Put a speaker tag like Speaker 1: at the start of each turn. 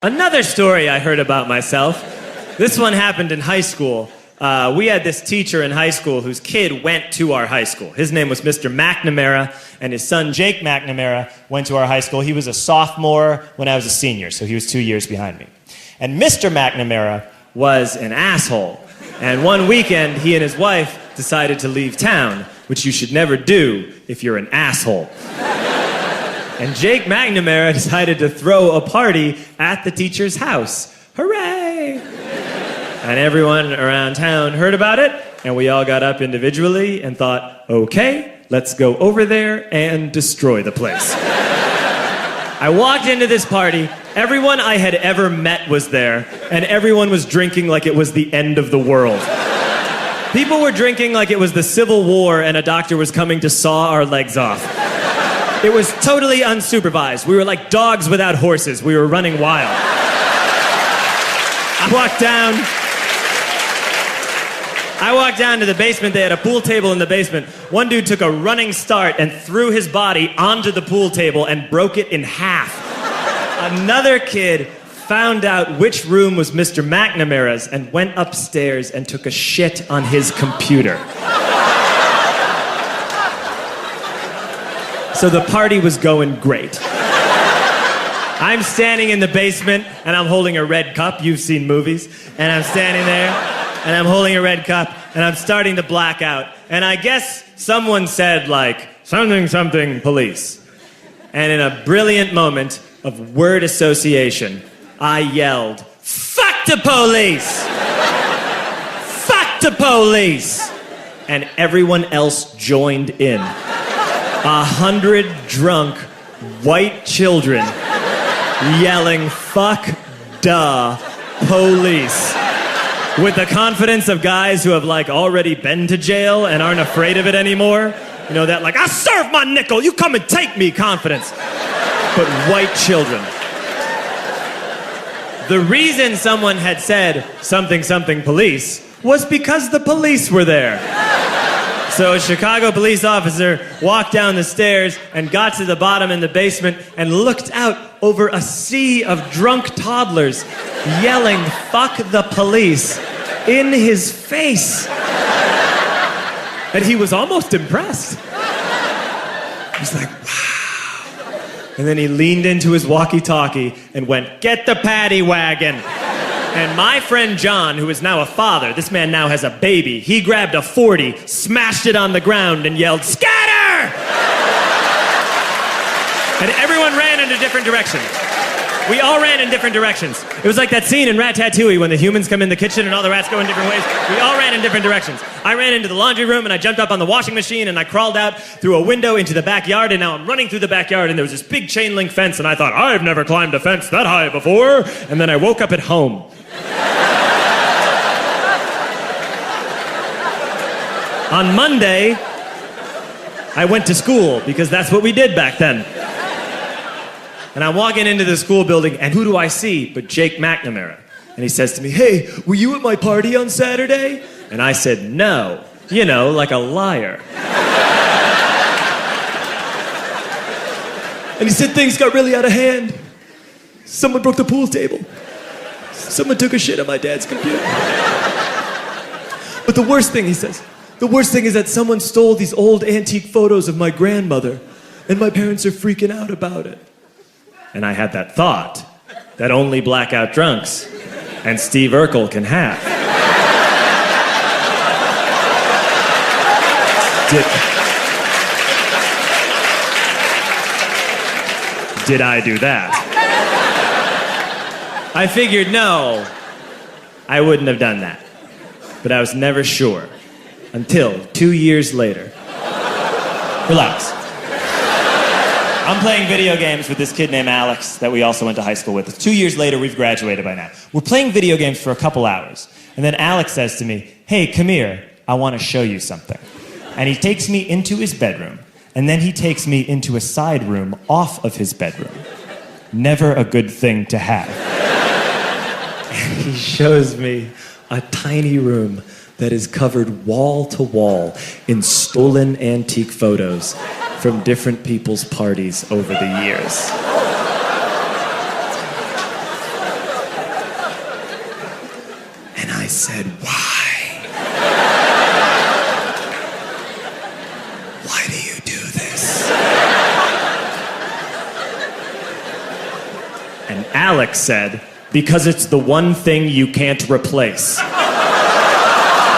Speaker 1: Another story I heard about myself. This one happened in high school. We had this teacher in high school whose kid went to our high school. His name was Mr. McNamara, and his son Jake McNamara went to our high school. He was a sophomore when I was a senior, so he was 2 years behind me. And Mr. McNamara was an asshole. And one weekend, he and his wife decided to leave town, which you should never do if you're an asshole. And Jake McNamara decided to throw a party at the teacher's house. Hooray! And everyone around town heard about it, and we all got up individually and thought, okay, let's go over there and destroy the place. I walked into this party, everyone I had ever met was there, and everyone was drinking like it was the end of the world. People were drinking like it was the Civil War and a doctor was coming to saw our legs off. It was totally unsupervised. We were like dogs without horses. We were running wild. I walked down to the basement. They had a pool table in the basement. One dude took a running start and threw his body onto the pool table and broke it in half. Another kid found out which room was Mr. McNamara's and went upstairs and took a shit on his computer. So the party was going great. I'm standing in the basement and I'm holding a red cup. You've seen movies. And I'm standing there and I'm holding a red cup and I'm starting to black out. And I guess someone said like, something, something, police. And in a brilliant moment of word association, I yelled, fuck the police! Fuck the police! And everyone else joined in. 100 drunk white children yelling, fuck the police. With the confidence of guys who have like already been to jail and aren't afraid of it anymore. You know, that like, I serve my nickel, you come and take me confidence. But white children. The reason someone had said something, something, police was because the police were there. So a Chicago police officer walked down the stairs and got to the bottom in the basement and looked out over a sea of drunk toddlers yelling, fuck the police, in his face. And he was almost impressed. He was like, wow. And then he leaned into his walkie-talkie and went, get the paddy wagon. And my friend John, who is now a father, this man now has a baby, he grabbed a 40, smashed it on the ground, and yelled, scatter! And everyone ran in a different direction. We all ran in different directions. It was like that scene in Ratatouille when the humans come in the kitchen and all the rats go in different ways. We all ran in different directions. I ran into the laundry room and I jumped up on the washing machine and I crawled out through a window into the backyard, and now I'm running through the backyard and there was this big chain link fence and I thought, I've never climbed a fence that high before. And then I woke up at home. On Monday, I went to school because that's what we did back then. And I'm walking into the school building, and who do I see but Jake McNamara? And he says to me, hey, were you at my party on Saturday? And I said, no. You know, like a liar. And he said things got really out of hand. Someone broke the pool table. Someone took a shit on my dad's computer. But the worst thing, he says, the worst thing is that someone stole these old antique photos of my grandmother, and my parents are freaking out about it. And I had that thought that only blackout drunks and Steve Urkel can have. Did I do that? I figured, no, I wouldn't have done that. But I was never sure until 2 years later. Relax. I'm playing video games with this kid named Alex that we also went to high school with. 2 years later, we've graduated by now. We're playing video games for a couple hours. And then Alex says to me, hey, come here, I want to show you something. And he takes me into his bedroom. And then he takes me into a side room off of his bedroom. Never a good thing to have. And he shows me a tiny room that is covered wall to wall in stolen antique photos from different people's parties over the years. said, "Why? Why do you do this?" And Alex said, "Because it's the one thing you can't replace."